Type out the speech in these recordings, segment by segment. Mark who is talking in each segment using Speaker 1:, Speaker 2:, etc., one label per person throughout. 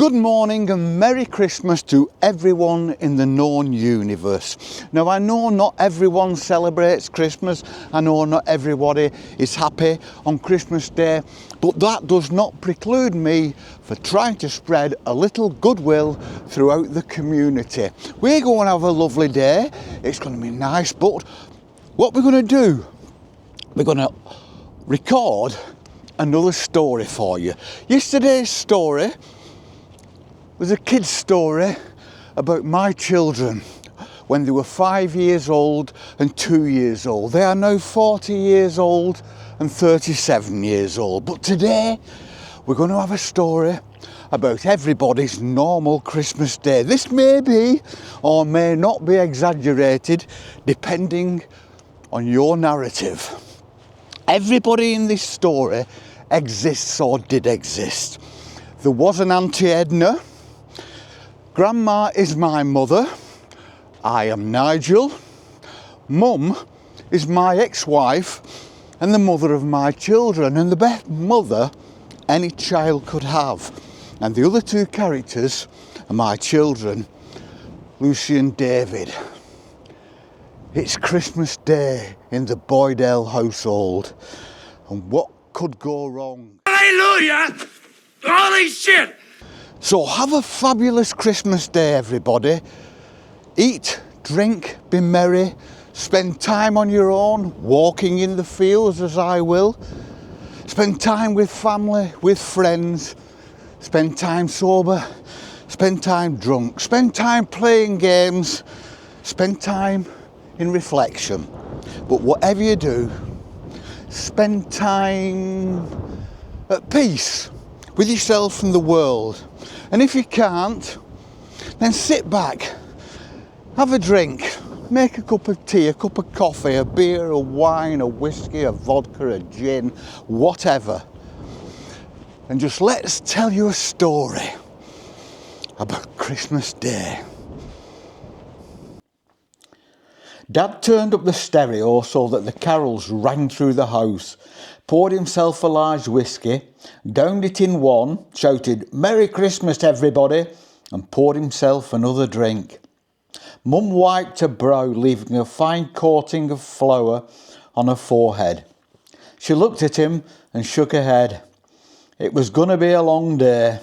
Speaker 1: Good morning and Merry Christmas to everyone in the known universe. Now I know not everyone celebrates Christmas, I know not everybody is happy on Christmas Day, but that does not preclude me for trying to spread a little goodwill throughout the community. We're going to have a lovely day, it's going to be nice, but what we're going to do, we're going to record another story for you. Yesterday's story was a kid's story about my children when they were 5 years old and 2 years old. They are now 40 years old and 37 years old. But today we're going to have a story about everybody's normal Christmas day. This may be or may not be exaggerated depending on your narrative. Everybody in this story exists or did exist. There was an Auntie Edna. Grandma is my mother. I am Nigel. Mum is my ex-wife and the mother of my children, and the best mother any child could have. And the other two characters are my children, Lucy and David. It's Christmas Day in the Boydell household, and what could go wrong?
Speaker 2: Hallelujah! Holy shit!
Speaker 1: So have a fabulous Christmas Day, everybody. Eat, drink, be merry, spend time on your own, walking in the fields as I will. Spend time with family, with friends, spend time sober, spend time drunk, spend time playing games, spend time in reflection. But whatever you do, spend time at peace with yourself and the world. And if you can't, then sit back, have a drink, make a cup of tea, a cup of coffee, a beer, a wine, a whiskey, a vodka, a gin, whatever. And just let's tell you a story about Christmas Day. Dad turned up the stereo so that the carols rang through the house, poured himself a large whiskey, downed it in one, shouted, "Merry Christmas, everybody," and poured himself another drink. Mum wiped her brow, leaving a fine coating of flour on her forehead. She looked at him and shook her head. It was going to be a long day.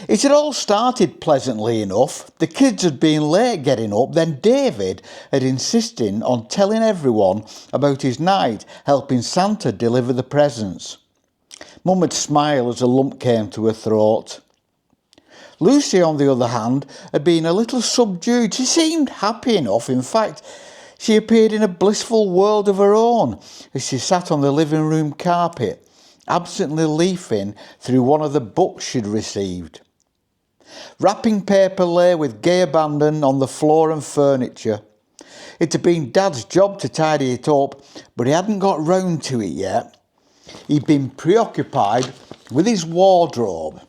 Speaker 1: It had all started pleasantly enough. The kids had been late getting up, then David had insisted on telling everyone about his night helping Santa deliver the presents. Mum would smile as a lump came to her throat. Lucy, on the other hand, had been a little subdued. She seemed happy enough. In fact, she appeared in a blissful world of her own as she sat on the living room carpet, absently leafing through one of the books she'd received. Wrapping paper lay with gay abandon on the floor and furniture. It had been Dad's job to tidy it up, but he hadn't got round to it yet. He'd been preoccupied with his wardrobe.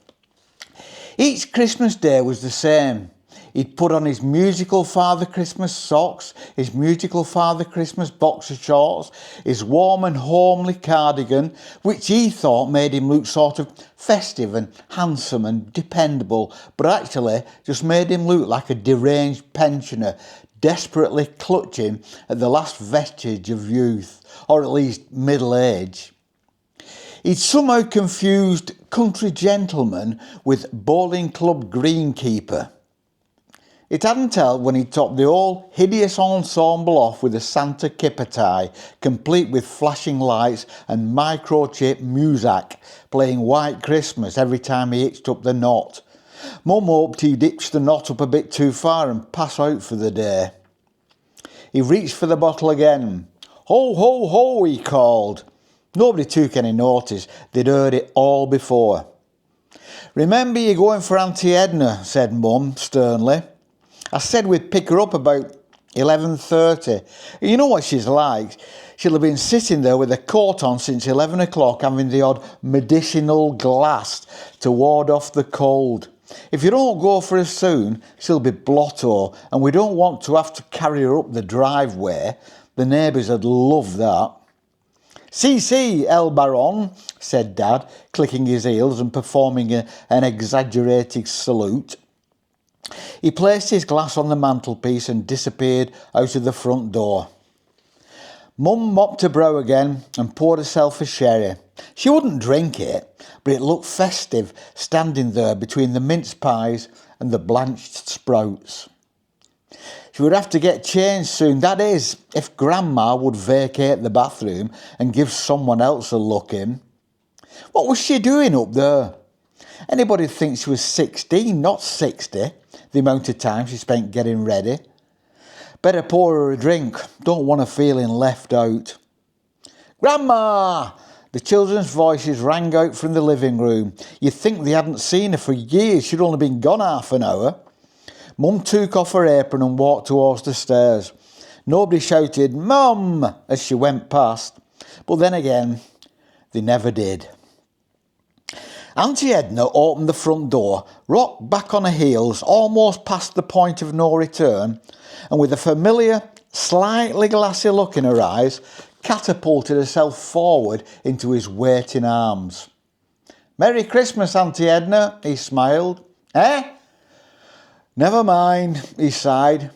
Speaker 1: Each Christmas Day was the same. He'd put on his musical Father Christmas socks, his musical Father Christmas boxer shorts, his warm and homely cardigan, which he thought made him look sort of festive and handsome and dependable, but actually just made him look like a deranged pensioner, desperately clutching at the last vestige of youth, or at least middle age. He'd somehow confused country gentleman with bowling club greenkeeper. It hadn't helped when he topped the whole hideous ensemble off with a Santa kipper tie, complete with flashing lights and microchip music, playing White Christmas every time he hitched up the knot. Mum hoped he'd hitch the knot up a bit too far and pass out for the day. He reached for the bottle again. "Ho, ho, ho," he called. Nobody took any notice. They'd heard it all before. "Remember you're going for Auntie Edna," said Mum sternly. "I said we'd pick her up about 11:30. You know what she's like. She'll have been sitting there with her coat on since 11 o'clock, having the odd medicinal glass to ward off the cold. If you don't go for her soon, she'll be blotto, and we don't want to have to carry her up the driveway. The neighbours would love that." "Si, El Baron," said Dad, clicking his heels and performing an exaggerated salute. He placed his glass on the mantelpiece and disappeared out of the front door. Mum mopped her brow again and poured herself a sherry. She wouldn't drink it, but it looked festive standing there between the mince pies and the blanched sprouts. She would have to get changed soon, that is, if Grandma would vacate the bathroom and give someone else a look in. What was she doing up there? Anybody'd think she was 16, not 60, the amount of time she spent getting ready. Better pour her a drink, don't want her feeling left out. "Grandma!" The children's voices rang out from the living room. You'd think they hadn't seen her for years, she'd only been gone half an hour. Mum took off her apron and walked towards the stairs. Nobody shouted, "Mum!" as she went past, but then again, they never did. Auntie Edna opened the front door, rocked back on her heels, almost past the point of no return, and with a familiar, slightly glassy look in her eyes, catapulted herself forward into his waiting arms. "Merry Christmas, Auntie Edna," he smiled. "Eh?" "Never mind," he sighed.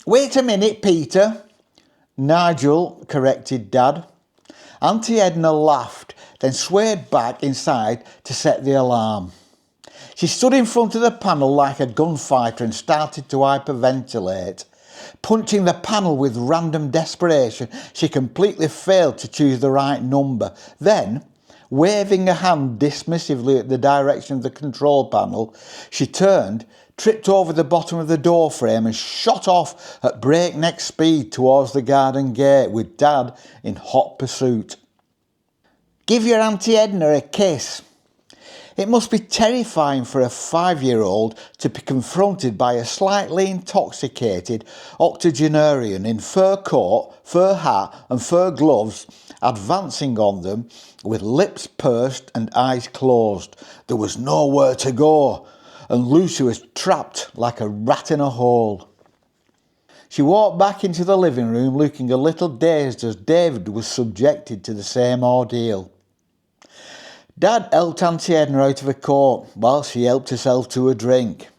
Speaker 1: "Wait a minute, Peter." "Nigel," corrected Dad. Auntie Edna laughed, then swayed back inside to set the alarm. She stood in front of the panel like a gunfighter and started to hyperventilate. Punching the panel with random desperation, she completely failed to choose the right number. Then, waving a hand dismissively at the direction of the control panel, she turned, tripped over the bottom of the door frame and shot off at breakneck speed towards the garden gate with Dad in hot pursuit. "Give your Auntie Edna a kiss." It must be terrifying for a 5-year-old to be confronted by a slightly intoxicated octogenarian in fur coat, fur hat and fur gloves advancing on them with lips pursed and eyes closed. There was nowhere to go, and Lucy was trapped like a rat in a hole. She walked back into the living room looking a little dazed as David was subjected to the same ordeal. Dad helped Auntie Edna out of her coat while she helped herself to a drink.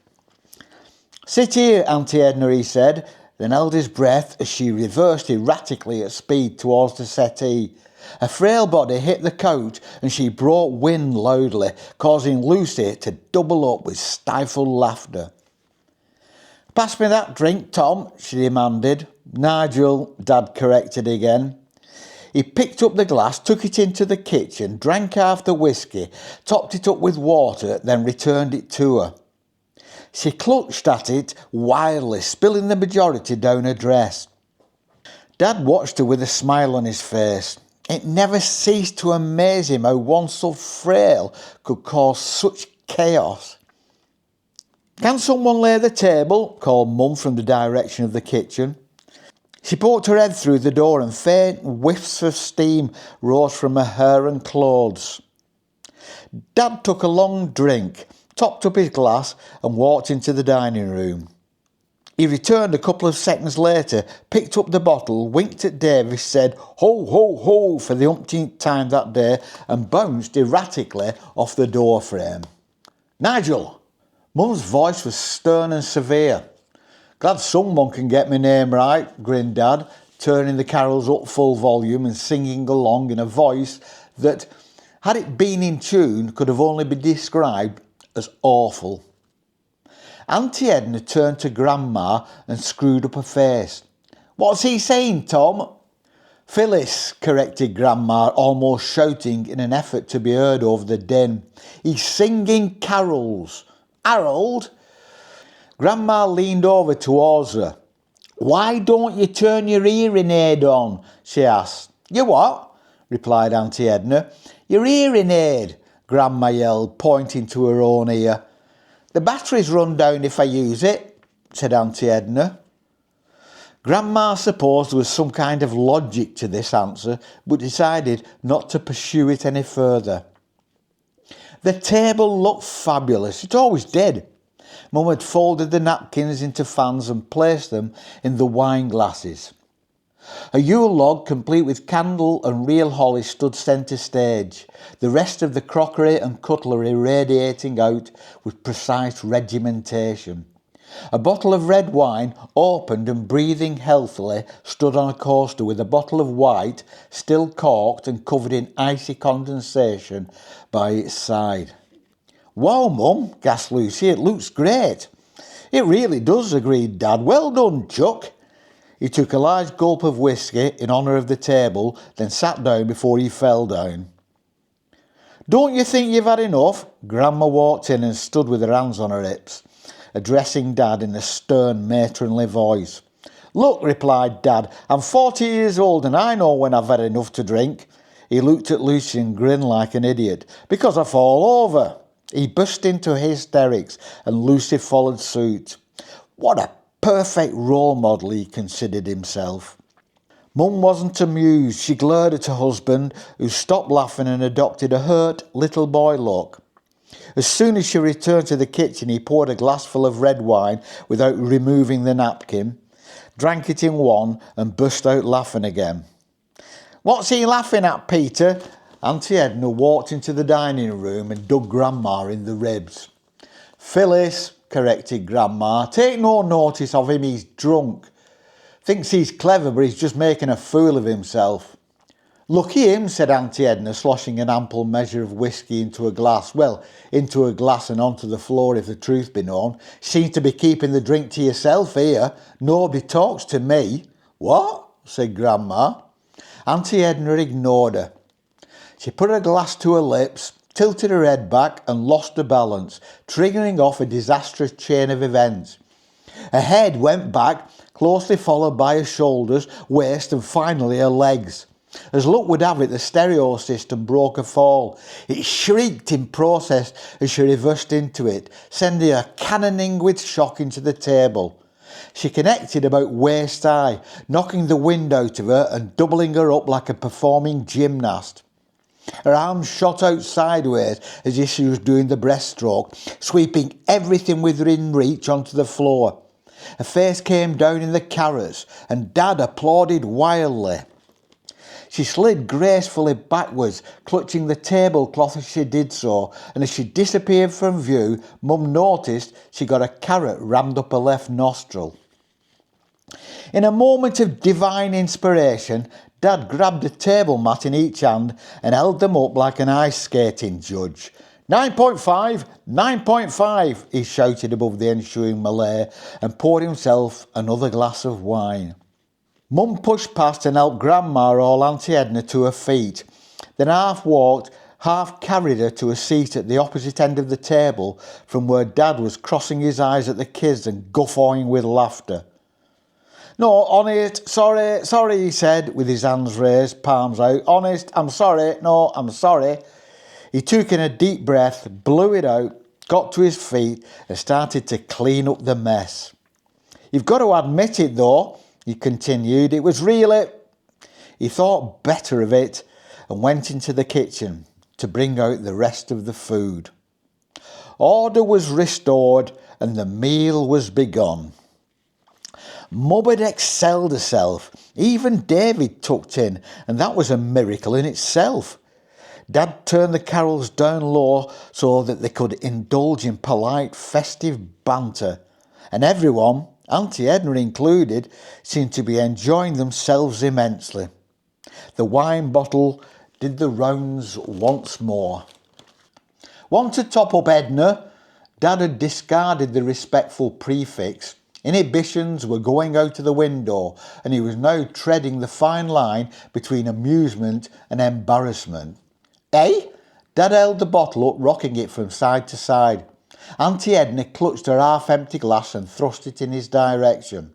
Speaker 1: "Sit here, Auntie Edna," he said, then held his breath as she reversed erratically at speed towards the settee. Her frail body hit the couch and she brought wind loudly, causing Lucy to double up with stifled laughter. "Pass me that drink, Tom," she demanded. "Nigel," Dad corrected again. He picked up the glass, took it into the kitchen, drank half the whiskey, topped it up with water, then returned it to her. She clutched at it wildly, spilling the majority down her dress. Dad watched her with a smile on his face. It never ceased to amaze him how one so frail could cause such chaos. "Can someone lay the table?" called Mum from the direction of the kitchen. She poked her head through the door and faint whiffs of steam rose from her hair and clothes. Dad took a long drink, topped up his glass and walked into the dining room. He returned a couple of seconds later, picked up the bottle, winked at Davis, said "Ho, ho, ho" for the umpteenth time that day and bounced erratically off the door frame. "Nigel!" Mum's voice was stern and severe. "Glad someone can get my name right," grinned Dad, turning the carols up full volume and singing along in a voice that, had it been in tune, could have only been described as awful. Auntie Edna turned to Grandma and screwed up her face. "What's he saying, Tom?" "Phyllis," corrected Grandma, almost shouting in an effort to be heard over the din. "He's singing carols." "Harold?" Grandma leaned over towards her. "Why don't you turn your hearing aid on?" she asked. "You what?" replied Auntie Edna. "Your hearing aid," Grandma yelled, pointing to her own ear. "The batteries run down if I use it," said Auntie Edna. Grandma supposed there was some kind of logic to this answer, but decided not to pursue it any further. The table looked fabulous. It always did. Mum had folded the napkins into fans and placed them in the wine glasses. A Yule log complete with candle and real holly stood centre stage, the rest of the crockery and cutlery radiating out with precise regimentation. A bottle of red wine, opened and breathing healthily, stood on a coaster with a bottle of white, still corked and covered in icy condensation, by its side. "Wow, Mum," gasped Lucy, "it looks great." "It really does," agreed Dad. "Well done, Chuck." He took a large gulp of whisky in honour of the table, then sat down before he fell down. "Don't you think you've had enough?" Grandma walked in and stood with her hands on her hips, addressing Dad in a stern, matronly voice. "Look," replied Dad, "I'm 40 years old and I know when I've had enough to drink." He looked at Lucy and grinned like an idiot. "Because I fall over." He burst into hysterics and Lucy followed suit. What a perfect role model he considered himself. Mum wasn't amused. She glared at her husband, who stopped laughing and adopted a hurt little boy look. As soon as she returned to the kitchen, he poured a glassful of red wine without removing the napkin, drank it in one and burst out laughing again. "What's he laughing at, Peter?" Auntie Edna walked into the dining room and dug Grandma in the ribs. "Phyllis," corrected Grandma, "take no notice of him, he's drunk. Thinks he's clever, but he's just making a fool of himself." "Lucky him," said Auntie Edna, sloshing an ample measure of whisky into a glass. Well, into a glass and onto the floor, if the truth be known. "Seems to be keeping the drink to yourself here. Nobody talks to me." "What?" said Grandma. Auntie Edna ignored her. She put her glass to her lips, tilted her head back and lost her balance, triggering off a disastrous chain of events. Her head went back, closely followed by her shoulders, waist and finally her legs. As luck would have it, the stereo system broke a fall. It shrieked in process as she reversed into it, sending her cannoning with shock into the table. She connected about waist high, knocking the wind out of her and doubling her up like a performing gymnast. Her arms shot out sideways as if she was doing the breaststroke, sweeping everything within reach onto the floor. Her face came down in the carrots and Dad applauded wildly. She slid gracefully backwards, clutching the tablecloth as she did so, and as she disappeared from view, Mum noticed she got a carrot rammed up her left nostril. In a moment of divine inspiration, Dad grabbed a table mat in each hand and held them up like an ice skating judge. 9.5, 9.5, he shouted above the ensuing melee and poured himself another glass of wine. Mum pushed past and helped Grandma roll Auntie Edna to her feet, then half walked, half carried her to a seat at the opposite end of the table from where Dad was crossing his eyes at the kids and guffawing with laughter. "No, honest, sorry," he said, with his hands raised, palms out. "Honest, I'm sorry, no, I'm sorry." He took in a deep breath, blew it out, got to his feet and started to clean up the mess. "You've got to admit it though," he continued, "it was really..." He thought better of it and went into the kitchen to bring out the rest of the food. Order was restored and the meal was begun. Mum had excelled herself. Even David tucked in, and that was a miracle in itself. Dad turned the carols down low so that they could indulge in polite, festive banter, and everyone, Auntie Edna included, seemed to be enjoying themselves immensely. The wine bottle did the rounds once more. Want to top up, Edna? Dad had discarded the respectful prefix. Inhibitions were going out of the window, and he was now treading the fine line between amusement and embarrassment. "Eh?" Dad held the bottle up, rocking it from side to side. Auntie Edna clutched her half-empty glass and thrust it in his direction.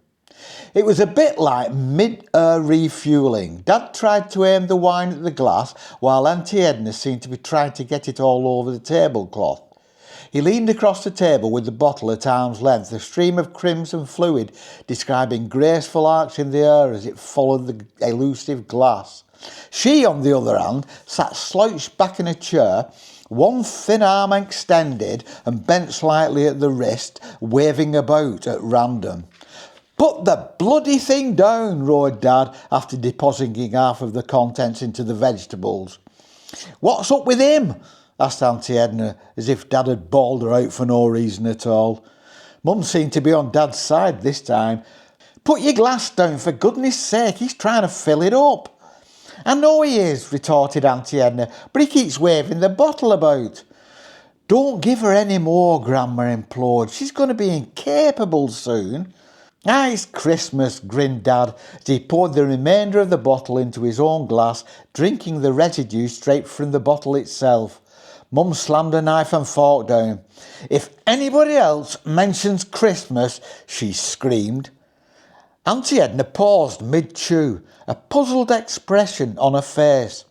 Speaker 1: It was a bit like mid-air refuelling. Dad tried to aim the wine at the glass, while Auntie Edna seemed to be trying to get it all over the tablecloth. He leaned across the table with the bottle at arm's length, a stream of crimson fluid describing graceful arcs in the air as it followed the elusive glass. She, on the other hand, sat slouched back in a chair, one thin arm extended and bent slightly at the wrist, waving about at random. "Put the bloody thing down," roared Dad after depositing half of the contents into the vegetables. "What's up with him?" asked Auntie Edna, as if Dad had bawled her out for no reason at all. Mum seemed to be on Dad's side this time. "Put your glass down, for goodness sake, he's trying to fill it up." "I know he is," retorted Auntie Edna, "but he keeps waving the bottle about." "Don't give her any more," Grandma implored. "She's going to be incapable soon." "Ah, it's Christmas," grinned Dad as he poured the remainder of the bottle into his own glass, drinking the residue straight from the bottle itself. Mum slammed a knife and fork down. "If anybody else mentions Christmas," she screamed. Auntie Edna paused mid-chew, a puzzled expression on her face.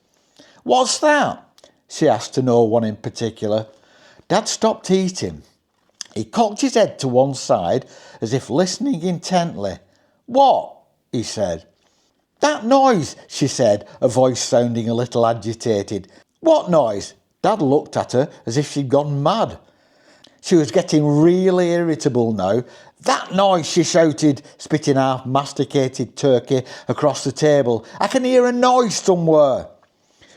Speaker 1: "What's that?" she asked to no one in particular. Dad stopped eating. He cocked his head to one side as if listening intently. "What?" he said. "That noise," she said, her voice sounding a little agitated. "What noise?" Dad looked at her as if she'd gone mad. She was getting really irritable now. "That noise," she shouted, spitting half masticated turkey across the table. "I can hear a noise somewhere."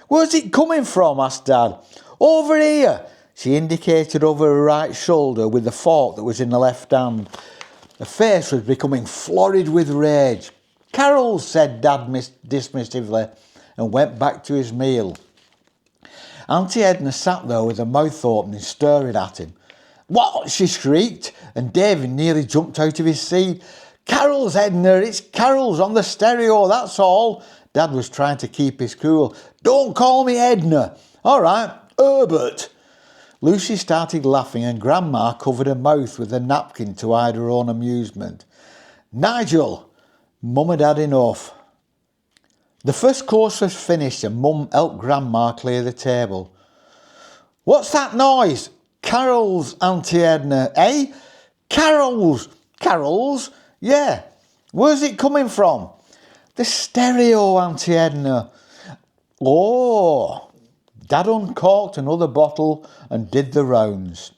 Speaker 1: "Where's it coming from?" asked Dad. "Over here." She indicated over her right shoulder with the fork that was in the left hand. Her face was becoming florid with rage. "Carols," said Dad dismissively, and went back to his meal. Auntie Edna sat there with her mouth open and staring at him. "What?" she shrieked, and David nearly jumped out of his seat. "Carols, Edna, it's carols on the stereo, that's all." Dad was trying to keep his cool. "Don't call me Edna." "All right, Herbert." Lucy started laughing and Grandma covered her mouth with a napkin to hide her own amusement. "Nigel!" Mum had had enough. The first course was finished and Mum helped Grandma clear the table. "What's that noise?" "Carols, Auntie Edna." "Eh? Carols!" "Carols? Yeah. Where's it coming from?" "The stereo, Auntie Edna." "Oh." Dad uncorked another bottle and did the rounds.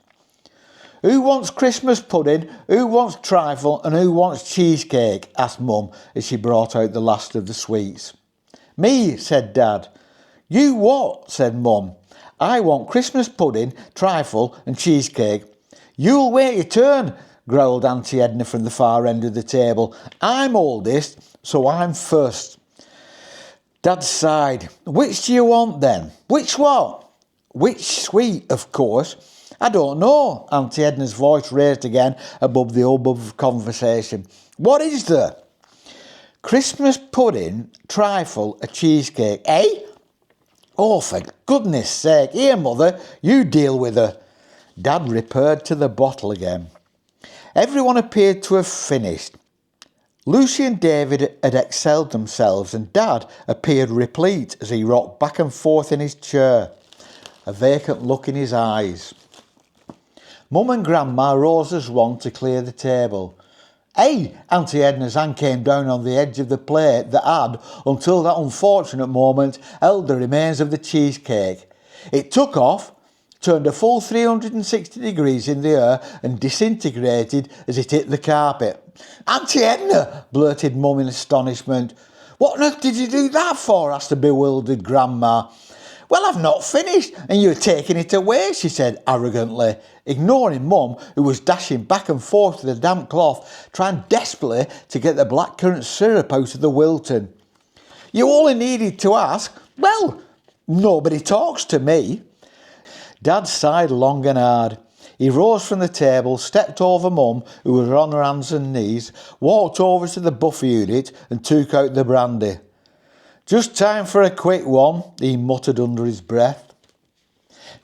Speaker 1: "Who wants Christmas pudding, who wants trifle and who wants cheesecake?" asked Mum as she brought out the last of the sweets. "Me," said Dad. "You what?" said Mum. "I want Christmas pudding, trifle and cheesecake." "You'll wait your turn," growled Auntie Edna from the far end of the table. "I'm oldest, so I'm first." Dad sighed. "Which do you want then?" "Which what?" "Which sweet, of course." "I don't know." Auntie Edna's voice raised again above the hubbub of conversation. "What is there?" "Christmas pudding, trifle, a cheesecake." "Eh?" "Oh, for goodness sake. Here, Mother, you deal with her." Dad repaired to the bottle again. Everyone appeared to have finished. Lucy and David had excelled themselves and Dad appeared replete as he rocked back and forth in his chair, a vacant look in his eyes. Mum and Grandma rose as one to clear the table. "Hey!" Auntie Edna's hand came down on the edge of the plate that had, until that unfortunate moment, held the remains of the cheesecake. It took off, turned a full 360 degrees in the air and disintegrated as it hit the carpet. "Auntie Edna!" blurted Mum in astonishment. "What on earth did you do that for?" asked the bewildered Grandma. "Well, I've not finished and you're taking it away," she said arrogantly, ignoring Mum, who was dashing back and forth with a damp cloth, trying desperately to get the blackcurrant syrup out of the Wilton. "You only needed to ask. Well, nobody talks to me." Dad sighed long and hard. He rose from the table, stepped over Mum, who was on her hands and knees, walked over to the buffer unit and took out the brandy. "Just time for a quick one," he muttered under his breath.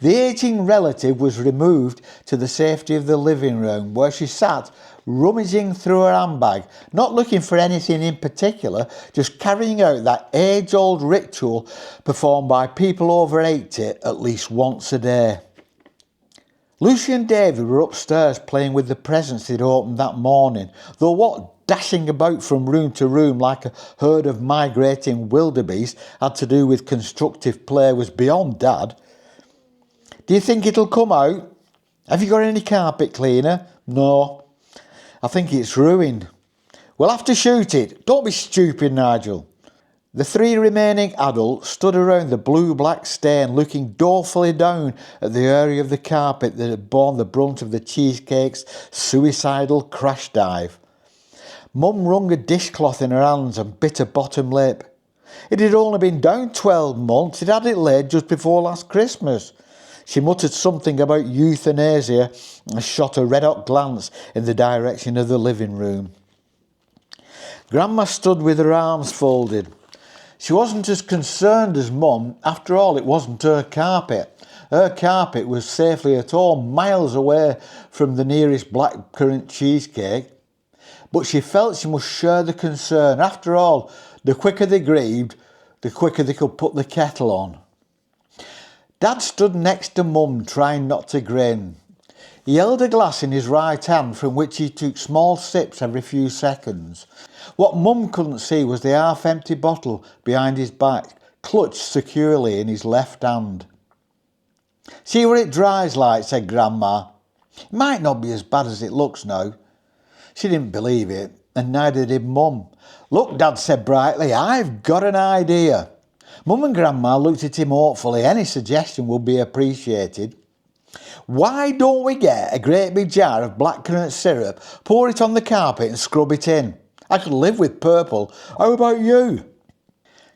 Speaker 1: The ageing relative was removed to the safety of the living room, where she sat rummaging through her handbag, not looking for anything in particular, just carrying out that age-old ritual performed by people over 80 at least once a day. Lucy and David were upstairs playing with the presents they'd opened that morning, though what dashing about from room to room like a herd of migrating wildebeest had to do with constructive play was beyond Dad. "Do you think it'll come out? Have you got any carpet cleaner?" "No." "I think it's ruined." We'll have to shoot it. Don't be stupid, Nigel. The three remaining adults stood around the blue-black stain, looking dolefully down at the area of the carpet that had borne the brunt of the cheesecake's suicidal crash dive. Mum wrung a dishcloth in her hands and bit her bottom lip. It had only been down 12 months. It had it laid just before last Christmas. She muttered something about euthanasia and shot a red-hot glance in the direction of the living room. Grandma stood with her arms folded. She wasn't as concerned as Mum. After all, it wasn't her carpet. Her carpet was safely at home, miles away from the nearest blackcurrant cheesecake. But she felt she must share the concern. After all, the quicker they grieved, the quicker they could put the kettle on. Dad stood next to Mum, trying not to grin. He held a glass in his right hand from which he took small sips every few seconds. What Mum couldn't see was the half-empty bottle behind his back, clutched securely in his left hand. "See where it dries like," said Grandma. "It might not be as bad as it looks now." She didn't believe it, and neither did Mum. "Look," Dad said brightly, "I've got an idea." Mum and Grandma looked at him hopefully. Any suggestion would be appreciated. "Why don't we get a great big jar of blackcurrant syrup, pour it on the carpet and scrub it in? I could live with purple. How about you?"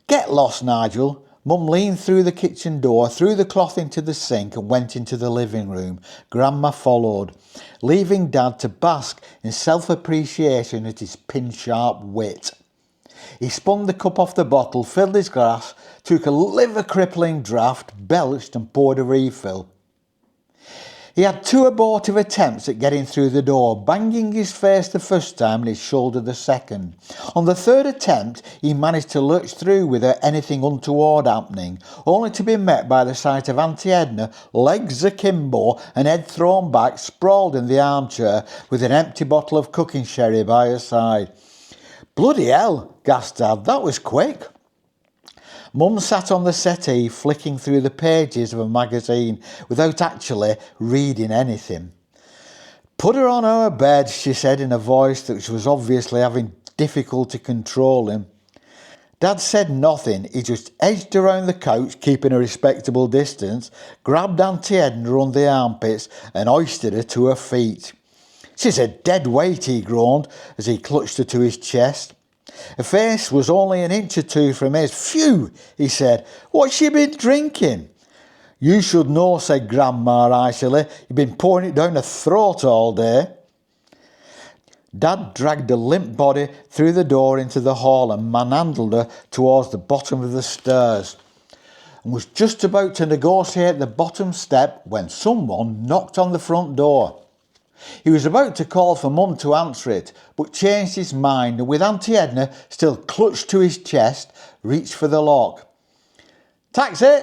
Speaker 1: "Get lost, Nigel." Mum leaned through the kitchen door, threw the cloth into the sink and went into the living room. Grandma followed, leaving Dad to bask in self-appreciation at his pin-sharp wit. He spun the cup off the bottle, filled his glass, took a liver-crippling draught, belched and poured a refill. He had 2 abortive attempts at getting through the door, banging his face the first time and his shoulder the second. On the 3rd attempt, he managed to lurch through without anything untoward happening, only to be met by the sight of Auntie Edna, legs akimbo and head thrown back, sprawled in the armchair with an empty bottle of cooking sherry by her side. "Bloody hell," gasped Dad, "that was quick." Mum sat on the settee flicking through the pages of a magazine without actually reading anything. "Put her on our bed," she said in a voice that was obviously having difficulty controlling. Dad said nothing. He just edged around the couch, keeping a respectable distance, grabbed Auntie Edna under the armpits and hoisted her to her feet. "She's a dead weight," he groaned as he clutched her to his chest. Her face was only an inch or 2 from his. "Phew," he said. "What's she been drinking?" "You should know," said Grandma icily. "You've been pouring it down her throat all day." Dad dragged a limp body through the door into the hall and manhandled her towards the bottom of the stairs, and was just about to negotiate the bottom step when someone knocked on the front door. He was about to call for Mum to answer it, but changed his mind and, with Auntie Edna still clutched to his chest, reached for the lock. "Taxi!"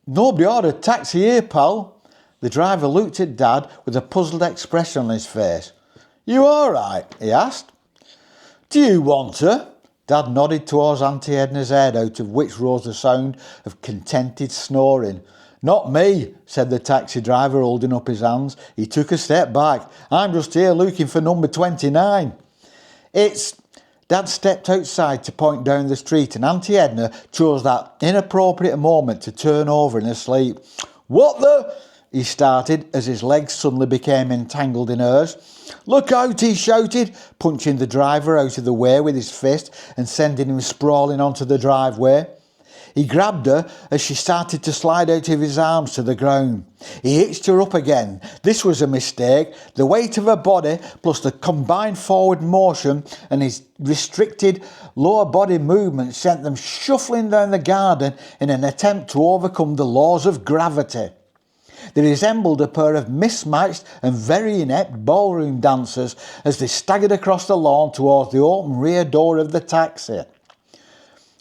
Speaker 1: "Nobody ordered taxi here, pal." The driver looked at Dad with a puzzled expression on his face. "You all right?" he asked. "Do you want her?" Dad nodded towards Auntie Edna's head, out of which rose the sound of contented snoring. "Not me," said the taxi driver, holding up his hands. He took a step back. "I'm just here looking for number 29. It's..." Dad stepped outside to point down the street, and Auntie Edna chose that inappropriate moment to turn over in her sleep. "What the..." he started as his legs suddenly became entangled in hers. "Look out," he shouted, punching the driver out of the way with his fist and sending him sprawling onto the driveway. He grabbed her as she started to slide out of his arms to the ground. He hitched her up again. This was a mistake. The weight of her body, plus the combined forward motion and his restricted lower body movement, sent them shuffling down the garden in an attempt to overcome the laws of gravity. They resembled a pair of mismatched and very inept ballroom dancers as they staggered across the lawn towards the open rear door of the taxi.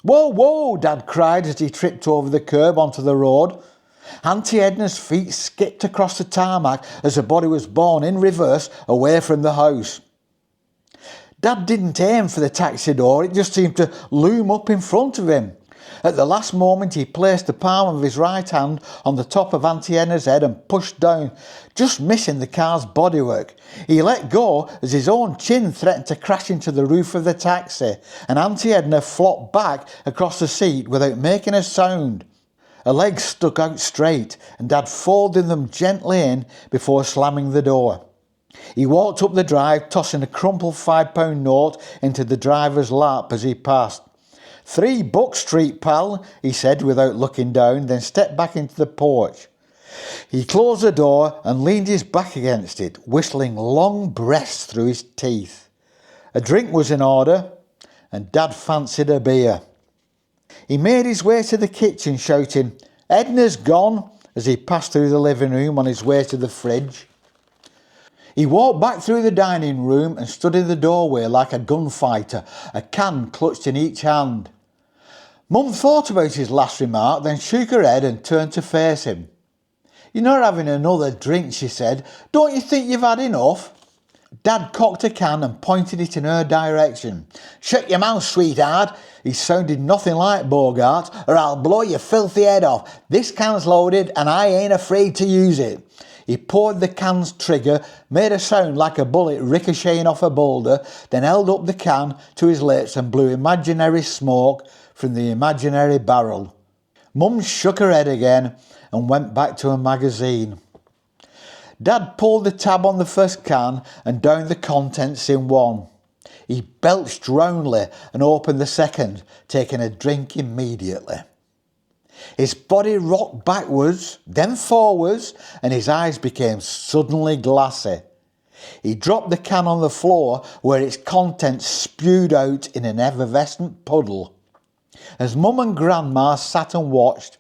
Speaker 1: "Whoa, whoa," Dad cried as he tripped over the curb onto the road. Auntie Edna's feet skipped across the tarmac as her body was borne in reverse away from the house. Dad didn't aim for the taxi door, it just seemed to loom up in front of him. At the last moment he placed the palm of his right hand on the top of Auntie Edna's head and pushed down, just missing the car's bodywork. He let go as his own chin threatened to crash into the roof of the taxi, and Auntie Edna flopped back across the seat without making a sound. Her legs stuck out straight, and Dad folded them gently in before slamming the door. He walked up the drive, tossing a crumpled £5 note into the driver's lap as he passed. "3 Buck Street, pal," he said without looking down, then stepped back into the porch. He closed the door and leaned his back against it, whistling long breaths through his teeth. A drink was in order, and Dad fancied a beer. He made his way to the kitchen, shouting, "Edna's gone," as he passed through the living room on his way to the fridge. He walked back through the dining room and stood in the doorway like a gunfighter, a can clutched in each hand. Mum thought about his last remark, then shook her head and turned to face him. "You're not having another drink," she said. "Don't you think you've had enough?" Dad cocked a can and pointed it in her direction. "Shut your mouth, sweetheart." He sounded nothing like Bogart. "Or I'll blow your filthy head off. This can's loaded and I ain't afraid to use it." He poured the can's trigger, made a sound like a bullet ricocheting off a boulder, then held up the can to his lips and blew imaginary smoke from the imaginary barrel. Mum shook her head again and went back to a magazine. Dad pulled the tab on the first can and downed the contents in one. He belched roundly and opened the second, taking a drink immediately. His body rocked backwards, then forwards, and his eyes became suddenly glassy. He dropped the can on the floor where its contents spewed out in an effervescent puddle. As Mum and Grandma sat and watched,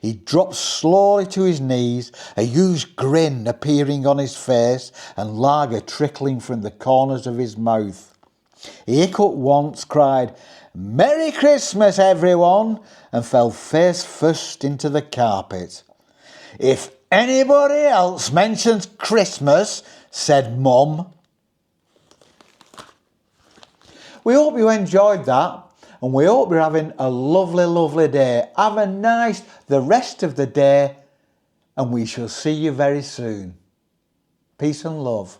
Speaker 1: he dropped slowly to his knees, a huge grin appearing on his face and lager trickling from the corners of his mouth. He hiccuped once, cried, "Merry Christmas, everyone," and fell face first into the carpet. "If anybody else mentions Christmas," said Mum. We hope you enjoyed that, and we hope you're having a lovely, lovely day. Have a nice the rest of the day, and we shall see you very soon. Peace and love.